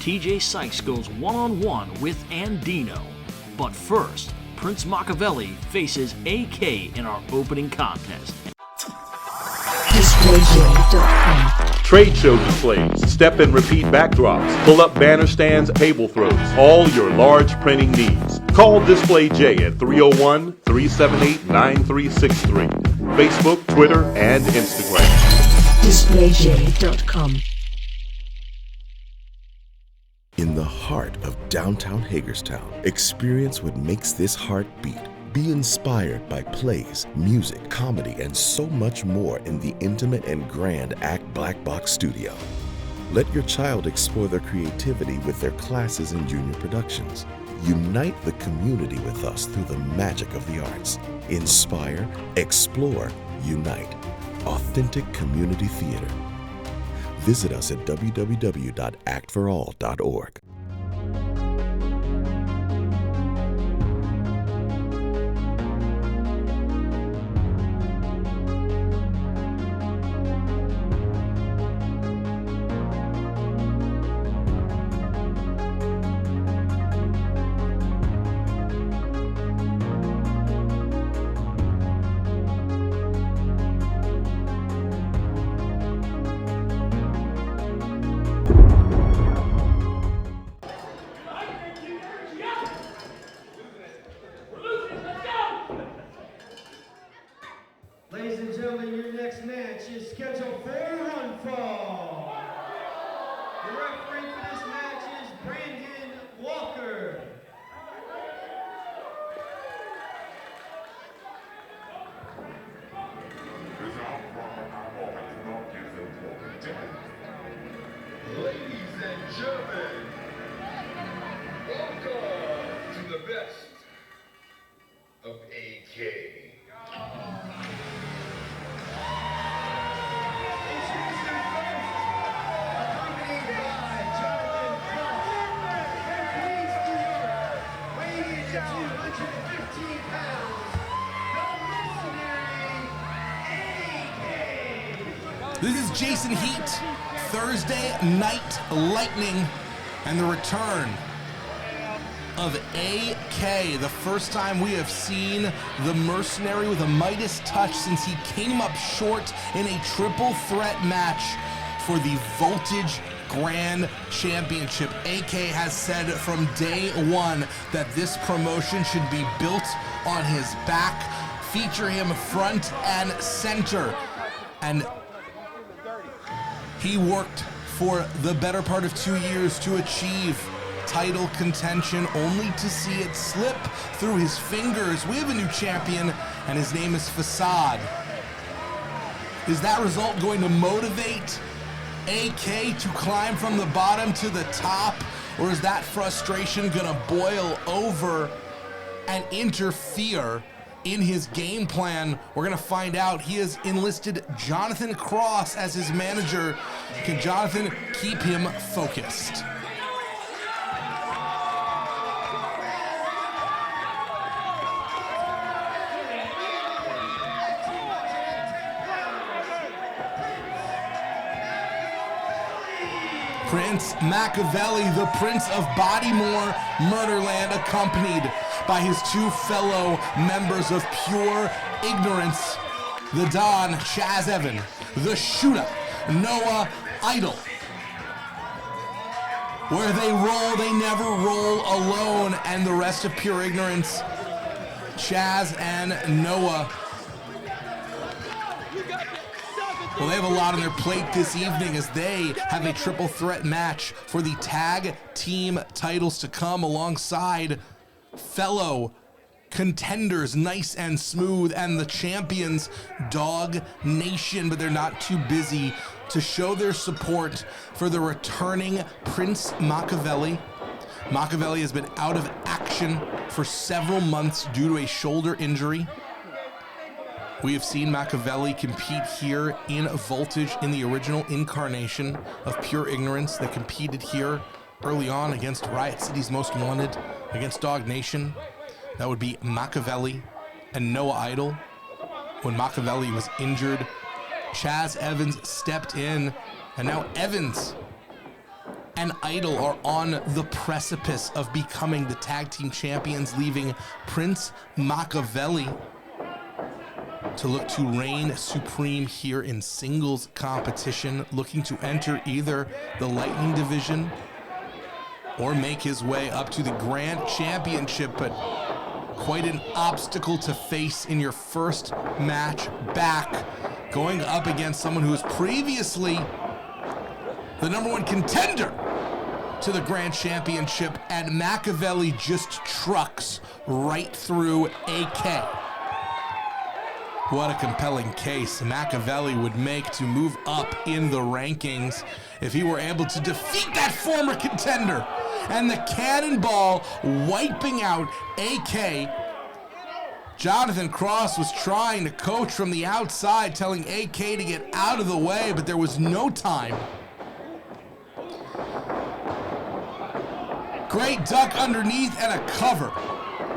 TJay Sykes goes one-on-one with Andino. But first, Prince Mackaveli faces AK in our opening contest. Trade show displays, step and repeat backdrops, pull-up banner stands, table throws, all your large printing needs. Call Display J at 301-378-9363. Facebook, Twitter, and Instagram. DisplayJ.com. In the heart of downtown Hagerstown, experience what makes this heart beat. Be inspired by plays, music, comedy, and so much more in the intimate and grand Act Black Box Studio. Let your child explore their creativity with their classes and junior productions. Unite the community with us through the magic of the arts. Inspire, explore, unite. Authentic community theater. Visit us at www.actforall.org. Ladies and gentlemen, your next match is scheduled for one fall. The referee for this match is Brandon Walker. Ladies and gentlemen, welcome to the best of AK. This is Jason Heat, Thursday Night Lightning, and the return of AK. The first time we have seen the mercenary with a Midas touch since he came up short in a triple threat match for the Voltage Grand Championship. AK has said from day one that this promotion should be built on his back, feature him front and center, and he worked for the better part of 2 years to achieve title contention, only to see it slip through his fingers. We have a new champion, and his name is Facade. Is that result going to motivate AK to climb from the bottom to the top, or is that frustration gonna boil over and interfere in his game plan? We're gonna find out. He has enlisted Jonathan Cross as his manager. Can Jonathan keep him focused? Prince Mackaveli, the Prince of Bodymore, Murderland, accompanied by his two fellow members of Pure Ignorance, the Don, Chaz Evan, the Shooter, Noah Idol. Where they roll, they never roll alone, and the rest of Pure Ignorance, Chaz and Noah. Well, they have a lot on their plate this evening as they have a triple threat match for the tag team titles to come alongside fellow contenders Nice and Smooth and the champions Dog Nation, but they're not too busy to show their support for the returning Prince Mackaveli. Mackaveli has been out of action for several months due to a shoulder injury. We have seen Mackaveli compete here in Voltage in the original incarnation of Pure Ignorance that competed here early on against Riot City's Most Wanted, against Dog Nation. That would be Mackaveli and Noah Idol. When Mackaveli was injured, Chaz Evans stepped in, and now Evans and Idol are on the precipice of becoming the tag team champions, leaving Prince Mackaveli to look to reign supreme here in singles competition, looking to enter either the Lightning division or make his way up to the Grand Championship, but quite an obstacle to face in your first match back, going up against someone who was previously the #1 contender to the Grand Championship, and Mackaveli just trucks right through AK. What a compelling case Mackaveli would make to move up in the rankings if he were able to defeat that former contender. And the cannonball wiping out AK. Jonathan Cross was trying to coach from the outside, telling AK to get out of the way, but there was no time. Great duck underneath and a cover.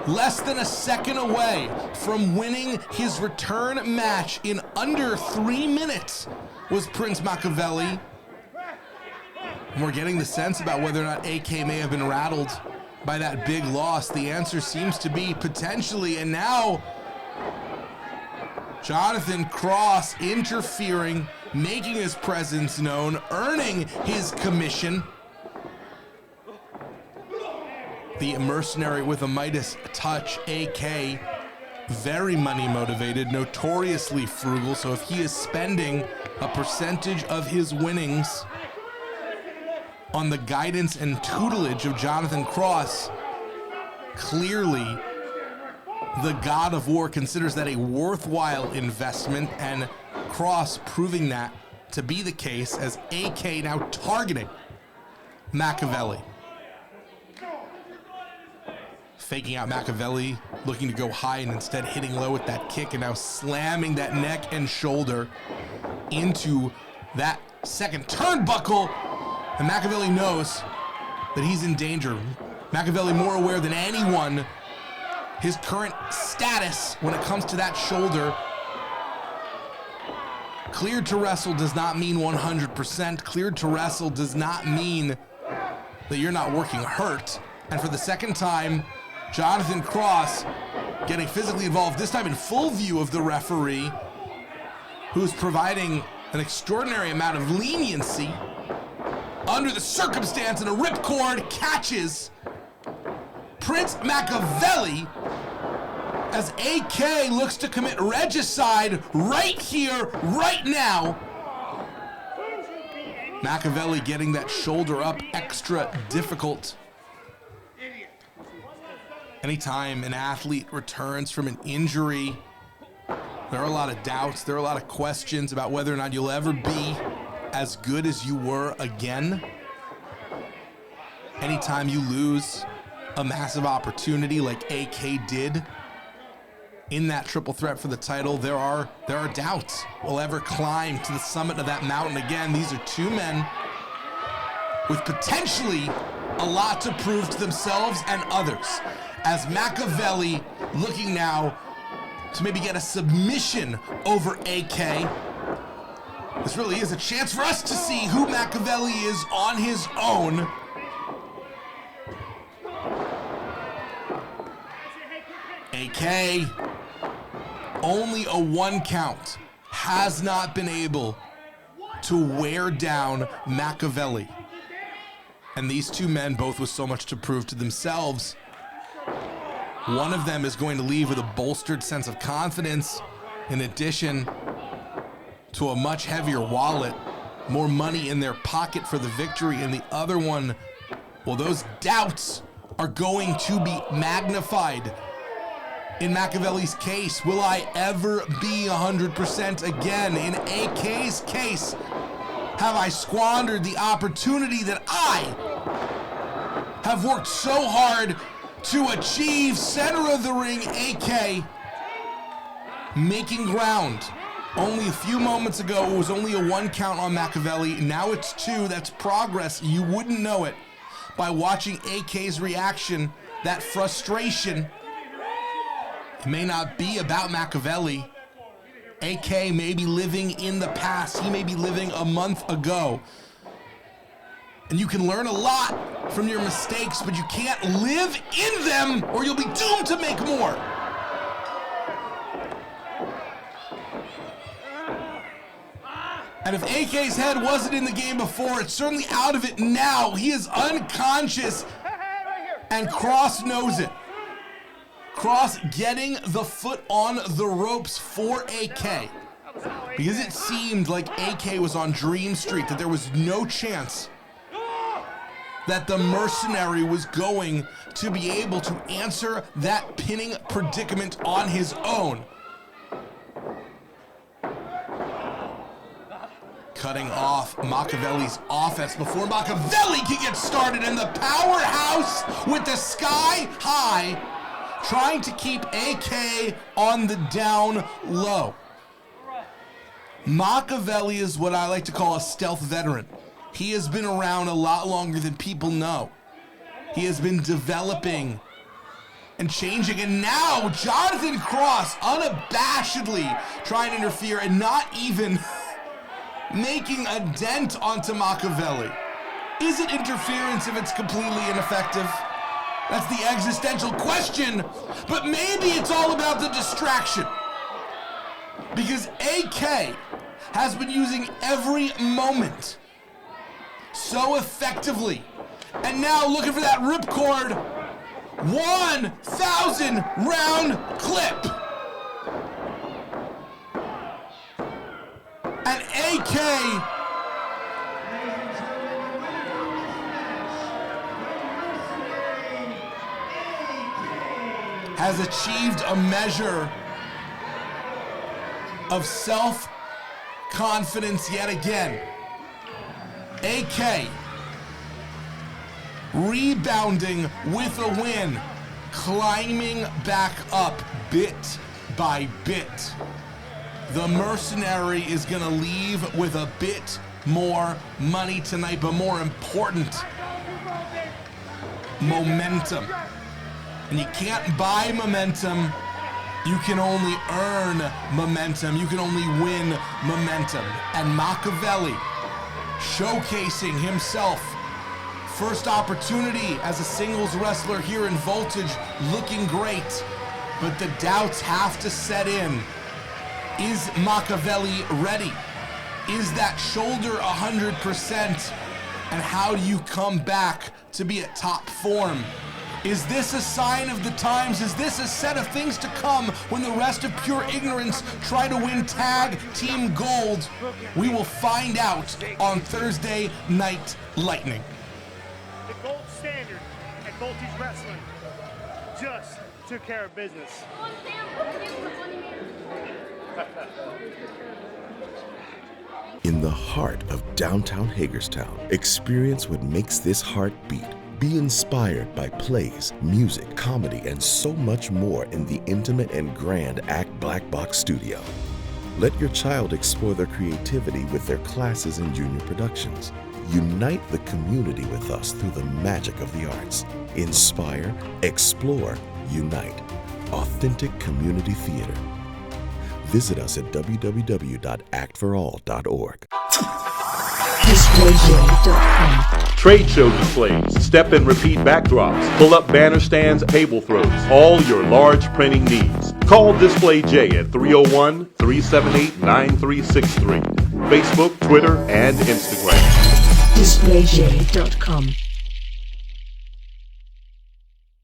Less than a second away from winning his return match in under 3 minutes was Prince Mackaveli. And we're getting the sense about whether or not AK may have been rattled by that big loss. The answer seems to be potentially, and now Jonathan Cross interfering, making his presence known, earning his commission. The mercenary with a Midas touch, AK, very money motivated, notoriously frugal, so if he is spending a percentage of his winnings on the guidance and tutelage of Jonathan Cross, clearly the God of War considers that a worthwhile investment, and Cross proving that to be the case as AK now targeting Mackaveli. Faking out Mackaveli, looking to go high and instead hitting low with that kick, and now slamming that neck and shoulder into that second turnbuckle. And Mackaveli knows that he's in danger. Mackaveli more aware than anyone his current status when it comes to that shoulder. Cleared to wrestle does not mean 100%. Cleared to wrestle does not mean that you're not working hurt. And for the second time, Jonathan Cross getting physically involved, this time in full view of the referee, who's providing an extraordinary amount of leniency under the circumstance, and a ripcord catches Prince Mackaveli as AK looks to commit regicide right here, right now. Mackaveli getting that shoulder up extra difficult. Anytime an athlete returns from an injury, there are a lot of doubts, there are a lot of questions about whether or not you'll ever be as good as you were again. Anytime you lose a massive opportunity like AK did in that triple threat for the title, there are doubts will ever climb to the summit of that mountain again. These are two men with potentially a lot to prove to themselves and others, as Mackaveli looking now to maybe get a submission over AK. This really is a chance for us to see who Mackaveli is on his own. AK, only a 1 count, has not been able to wear down Mackaveli. And these two men, both with so much to prove to themselves. One of them is going to leave with a bolstered sense of confidence, in addition to a much heavier wallet, more money in their pocket for the victory, and the other one, well, those doubts are going to be magnified. In Mackaveli's case, will I ever be 100% again? In AK's case, have I squandered the opportunity that I have worked so hard to achieve? Center of the ring, AK making ground. Only a few moments ago, it was only a 1 count on Mackaveli. Now it's 2. That's progress. You wouldn't know it by watching AK's reaction, that frustration. It may not be about Mackaveli. AK may be living in the past. He may be living a month ago. And you can learn a lot from your mistakes, but you can't live in them or you'll be doomed to make more. And if AK's head wasn't in the game before, it's certainly out of it now. He is unconscious, and Cross knows it. Cross getting the foot on the ropes for AK, because it seemed like AK was on Dream Street, that there was no chance that the mercenary was going to be able to answer that pinning predicament on his own. Cutting off Mackaveli's offense before Mackaveli can get started, and the powerhouse with the sky high, trying to keep AK on the down low. Mackaveli is what I like to call a stealth veteran. He has been around a lot longer than people know. He has been developing and changing, and now Jonathan Cross unabashedly trying to interfere and not even making a dent onto Mackaveli. Is it interference if it's completely ineffective? That's the existential question, but maybe it's all about the distraction. Because AK has been using every moment so effectively, and now looking for that ripcord 1,000 round clip. And AK has achieved a measure of self-confidence yet again. AK rebounding with a win, climbing back up bit by bit. The mercenary is gonna leave with a bit more money tonight, but more important, momentum. And you can't buy momentum, you can only earn momentum, you can only win momentum. And Mackaveli showcasing himself. First opportunity as a singles wrestler here in Voltage, looking great, but the doubts have to set in. Is Mackaveli ready? Is that shoulder 100%? And how do you come back to be at top form? Is this a sign of the times? Is this a set of things to come when the rest of Pure Ignorance try to win tag team gold? We will find out on Thursday Night Lightning. The gold standard at Voltage Wrestling just took care of business. In the heart of downtown Hagerstown, experience what makes this heart beat. Be inspired by plays, music, comedy, and so much more in the intimate and grand Act Black Box Studio. Let your child explore their creativity with their classes and junior productions. Unite the community with us through the magic of the arts. Inspire, explore, unite. Authentic community theater. Visit us at www.actforall.org. Trade show displays, step and repeat backdrops, pull-up banner stands, table throws, all your large printing needs. Call Display J at 301-378-9363. Facebook, Twitter, and Instagram. DisplayJ.com.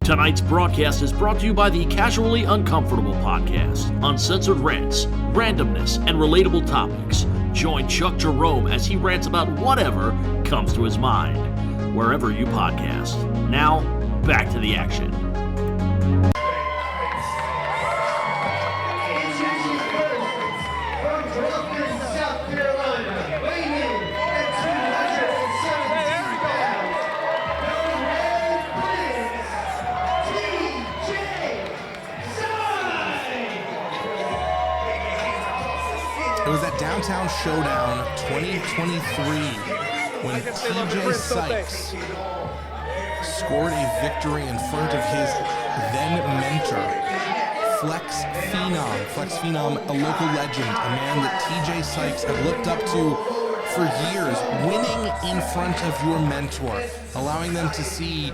Tonight's broadcast is brought to you by the Casually Uncomfortable podcast. Uncensored rants, randomness, and relatable topics. Join Chuck Jerome as he rants about whatever comes to his mind, wherever you podcast. Now, back to the action. South Carolina, weighing in at 207 pounds, It was at Downtown Showdown 2023 when TJay Sykes scored a victory in front of his then mentor, Flex Phenom, a local legend, a man that TJay Sykes had looked up to for years, winning in front of your mentor, allowing them to see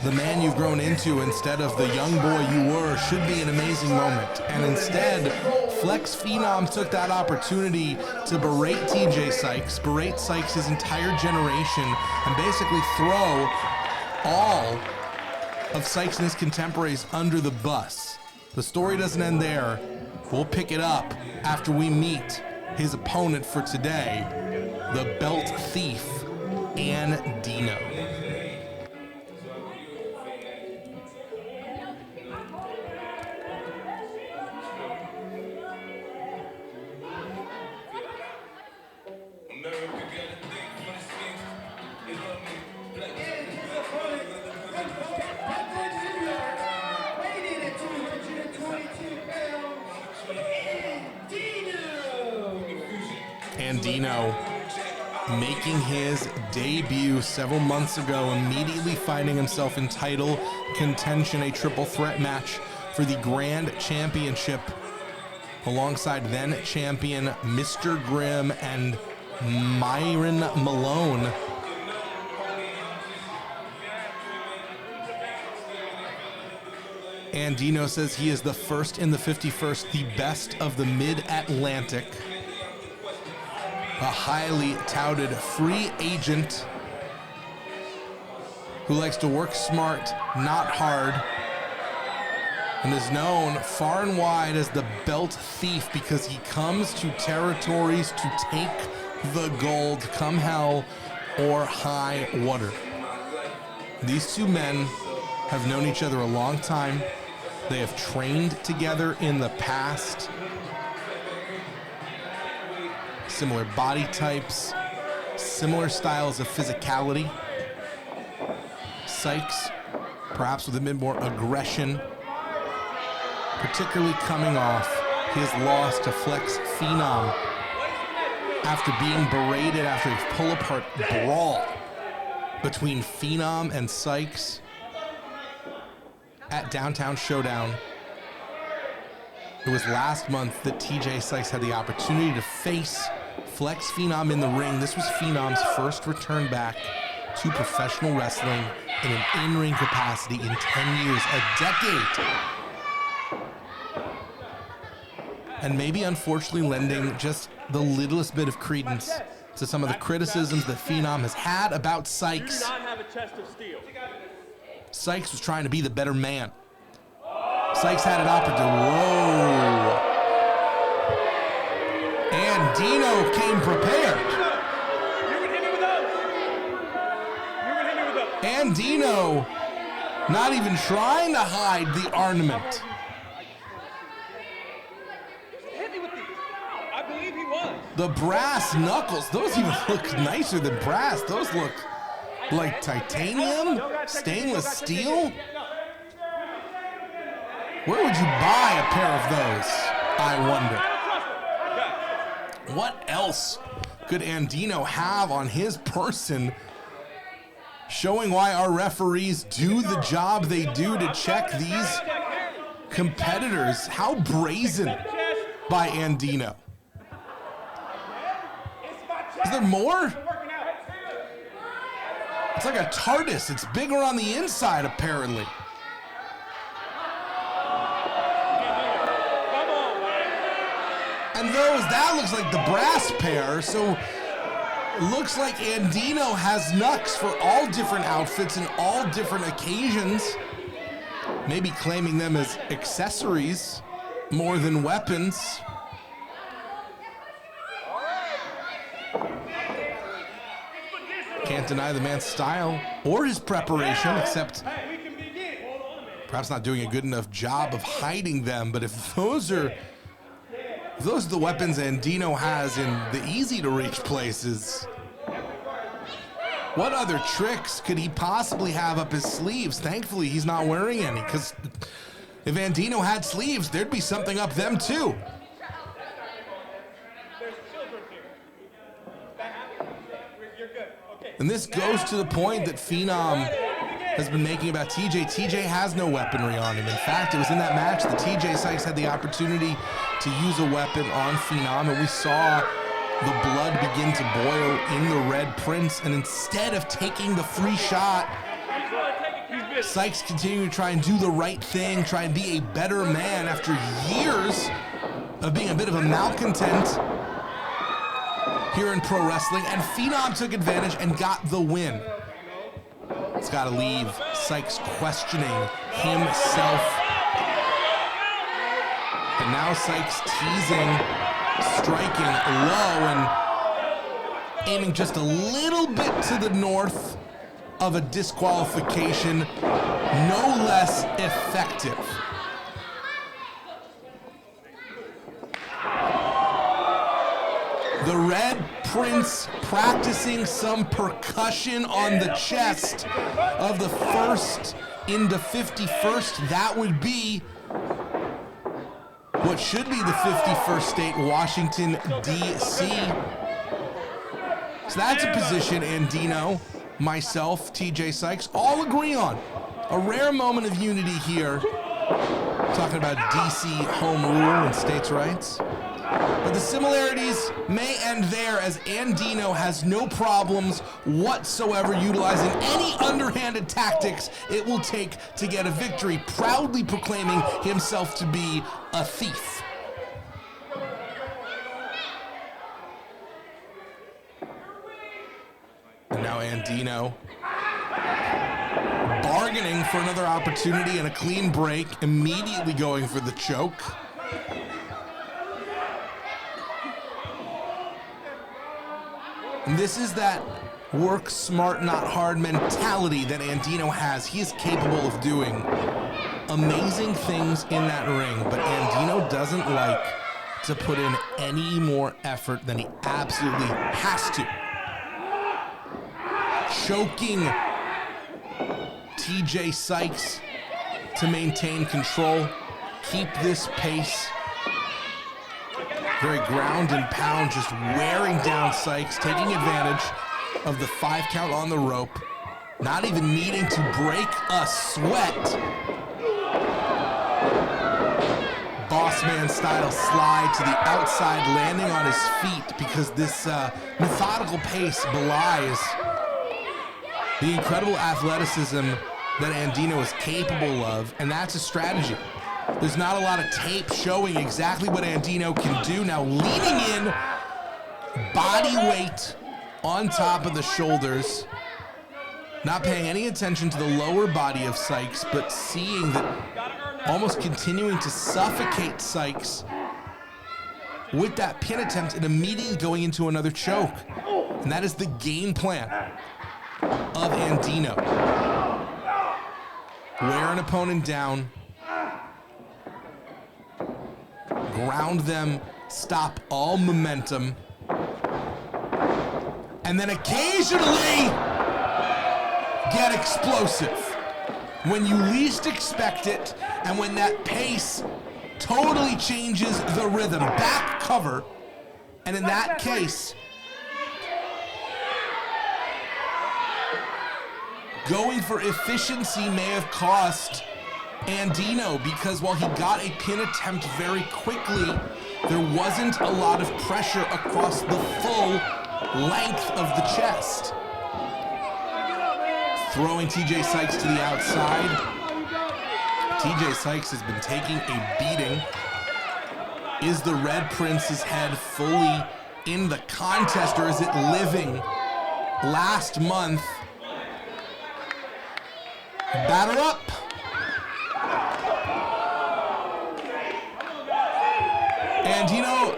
the man you've grown into instead of the young boy you were, should be an amazing moment. And instead, Flex Phenom took that opportunity to berate TJay Sykes, berate Sykes' his entire generation, and basically throw all of Sykes and his contemporaries under the bus. The story doesn't end there. We'll pick it up after we meet his opponent for today, the belt thief, Andino. Andino making his debut several months ago, immediately finding himself in title contention, a triple threat match for the Grand Championship alongside then champion Mr. Grimm and Myron Malone. Andino says he is the first in the 51st, the best of the Mid-Atlantic. A highly touted free agent who likes to work smart, not hard, and is known far and wide as the belt thief because he comes to territories to take the gold, come hell or high water. These two men have known each other a long time. They have trained together in the past. Similar body types, similar styles of physicality. Sykes, perhaps with a bit more aggression, particularly coming off his loss to Flex Phenom after being berated after a pull-apart brawl between Phenom and Sykes at Downtown Showdown. It was last month that TJay Sykes had the opportunity to face Flex Phenom in the ring. This was Phenom's first return back to professional wrestling in an in-ring capacity in 10 years, a decade. And maybe unfortunately lending just the littlest bit of credence to some of the criticisms that Phenom has had about Sykes. Sykes was trying to be the better man. Sykes had an opportunity. Whoa. Andino came prepared. Andino not even trying to hide the ornament. The brass knuckles, those even look nicer than brass. Those look like titanium, stainless steel. Where would you buy a pair of those, I wonder? What else could Andino have on his person, showing why our referees do the job they do to check these competitors? How brazen by Andino. Is there more? It's like a TARDIS. It's bigger on the inside, apparently. And that looks like the brass pair, so it looks like Andino has knucks for all different outfits and all different occasions. Maybe claiming them as accessories more than weapons. Can't deny the man's style or his preparation, except perhaps not doing a good enough job of hiding them. But if those are the weapons Andino has in the easy-to-reach places, what other tricks could he possibly have up his sleeves? Thankfully, he's not wearing any, because if Andino had sleeves, there'd be something up them too. And this goes to the point that Phenom has been making about TJay. TJay has no weaponry on him. In fact, it was in that match that TJay Sykes had the opportunity to use a weapon on Phenom, and we saw the blood begin to boil in the Red Prince, and instead of taking the free shot, Sykes continuing to try and do the right thing, try and be a better man after years of being a bit of a malcontent here in pro wrestling, and Phenom took advantage and got the win. It's got to leave Sykes questioning himself. And now Sykes teasing, striking low and aiming just a little bit to the north of a disqualification, no less effective. The Red Prince practicing some percussion on the chest of the first into 51st. That would be what should be the 51st state, Washington, D.C. So that's a position Andino, myself, TJay Sykes, all agree on. A rare moment of unity here, talking about D.C. home rule and states' rights. But the similarities may end there, as Andino has no problems whatsoever utilizing any underhanded tactics it will take to get a victory, proudly proclaiming himself to be a thief. And now Andino bargaining for another opportunity and a clean break, immediately going for the choke. And this is that work smart, not hard mentality that Andino has. He is capable of doing amazing things in that ring, but Andino doesn't like to put in any more effort than he absolutely has to. Choking TJay Sykes to maintain control, keep this pace. Very ground and pound, just wearing down Sykes, taking advantage of the 5 count on the rope, not even needing to break a sweat. Boss man style slide to the outside, landing on his feet, because this methodical pace belies the incredible athleticism that Andino is capable of, and that's a strategy. There's not a lot of tape showing exactly what Andino can do. Now leaning in, body weight on top of the shoulders, not paying any attention to the lower body of Sykes, but seeing that, almost continuing to suffocate Sykes with that pin attempt and immediately going into another choke. And that is the game plan of Andino. Wear an opponent down, ground them, stop all momentum, and then occasionally get explosive when you least expect it, and when that pace totally changes the rhythm. Back cover, and in that case, going for efficiency may have cost Andino, because while he got a pin attempt very quickly, there wasn't a lot of pressure across the full length of the chest. Throwing TJay Sykes to the outside. TJay Sykes has been taking a beating. Is the Red Prince's head fully in the contest, or is it living last month? Batter up. Andino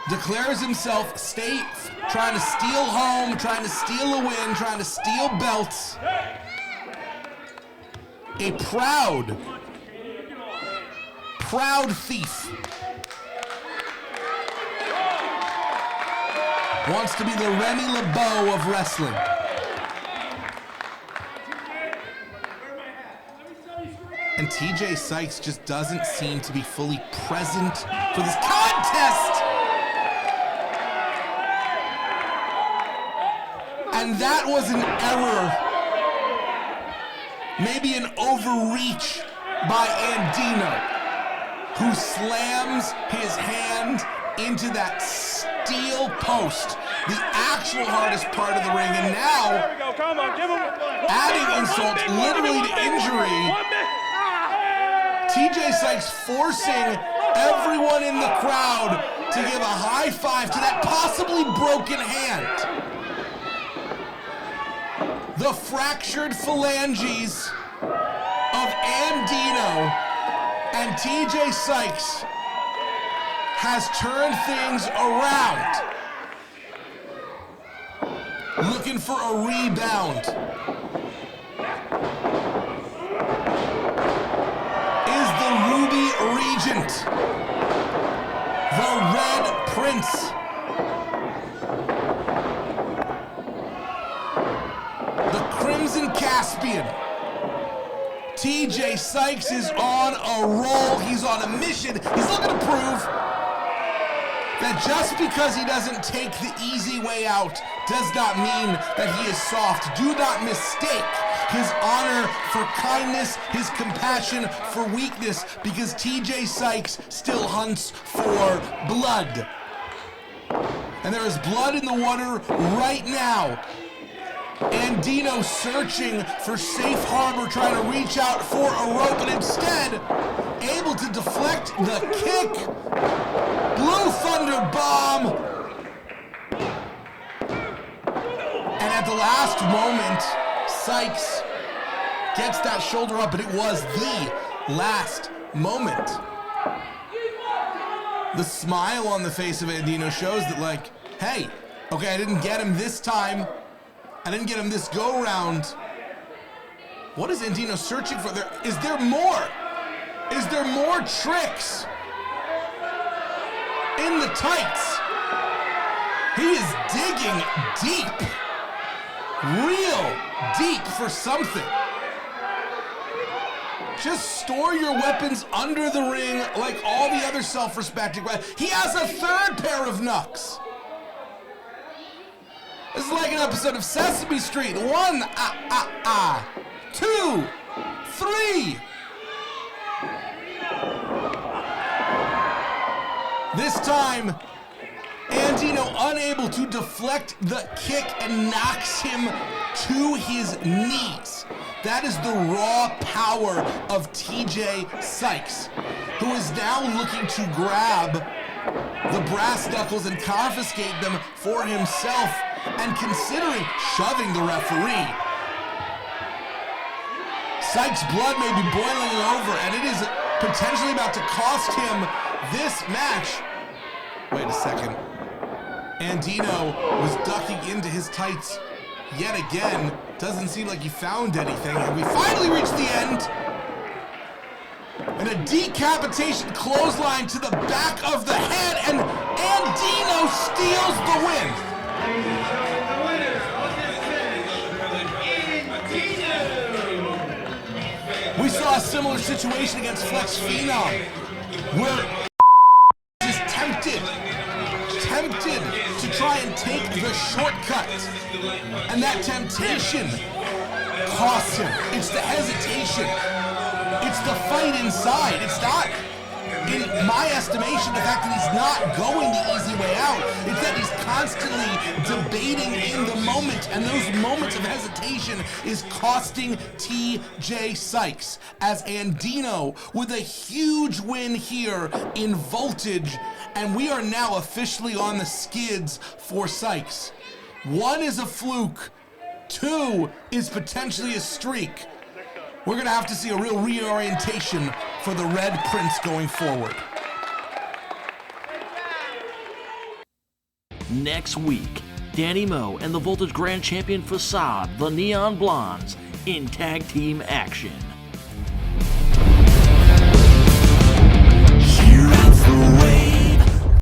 declares himself safe, trying to steal home, trying to steal a win, trying to steal belts. A proud thief. Wants to be the Remy LeBeau of wrestling. And TJay Sykes just doesn't seem to be fully present for this contest. And that was an error. Maybe an overreach by Andino, who slams his hand into that steel post, the actual hardest part of the ring, and now There we go. Come on, give him. adding insult literally to injury. TJay Sykes forcing everyone in the crowd to give a high five to that possibly broken hand. The fractured phalanges of Andino and TJay Sykes has turned things around. Looking for a rebound. Is the Ruby Regent, the Red Prince, the Crimson Caspian. TJay Sykes is on a roll. He's on a mission. He's looking to prove that just because he doesn't take the easy way out does not mean that he is soft. Do not mistake his honor for kindness, his compassion for weakness, because TJay Sykes still hunts for blood. And there is blood in the water right now. Andino searching for safe harbor, trying to reach out for a rope, and instead able to deflect the kick. Blue Thunder Bomb. And at the last moment, Sykes gets that shoulder up, but it was the last moment. The smile on the face of Andino shows that, like, hey, okay, I didn't get him this time. I didn't get him this go-round. What is Andino searching for? Is there more? Is there more tricks in the tights? He is digging deep. Real deep for something. Just store your weapons under the ring like all the other self-respecting guys. He has a third pair of knucks. This is like an episode of Sesame Street. 1, 2, 3. This time, Andino unable to deflect the kick and knocks him to his knees. That is the raw power of TJay Sykes, who is now looking to grab the brass knuckles and confiscate them for himself, and considering shoving the referee. Sykes' blood may be boiling over, and it is potentially about to cost him this match. Wait a second. Andino was ducking into his tights yet again. Doesn't seem like he found anything, and we finally reached the end. And a decapitation clothesline to the back of the head, and Andino steals the win. Ladies and gentlemen, the winners of this match, Andino. We saw a similar situation against Flex Phenom, where is tempted to try and take the shortcut, and that temptation costs him. It's the hesitation. It's the fight inside. It's not, in my estimation, the fact that he's not going the easy way out. It's that he's constantly debating in the moment, and those moments of hesitation is costing TJay Sykes, as Andino with a huge win here in Voltage, and we are now officially on the skids for Sykes. 1 is a fluke, 2 is potentially a streak. We're going to have to see a real reorientation for the Red Prince going forward. Next week, Danny Moe and the Voltage Grand Champion Facade, the Neon Blondes, in tag team action.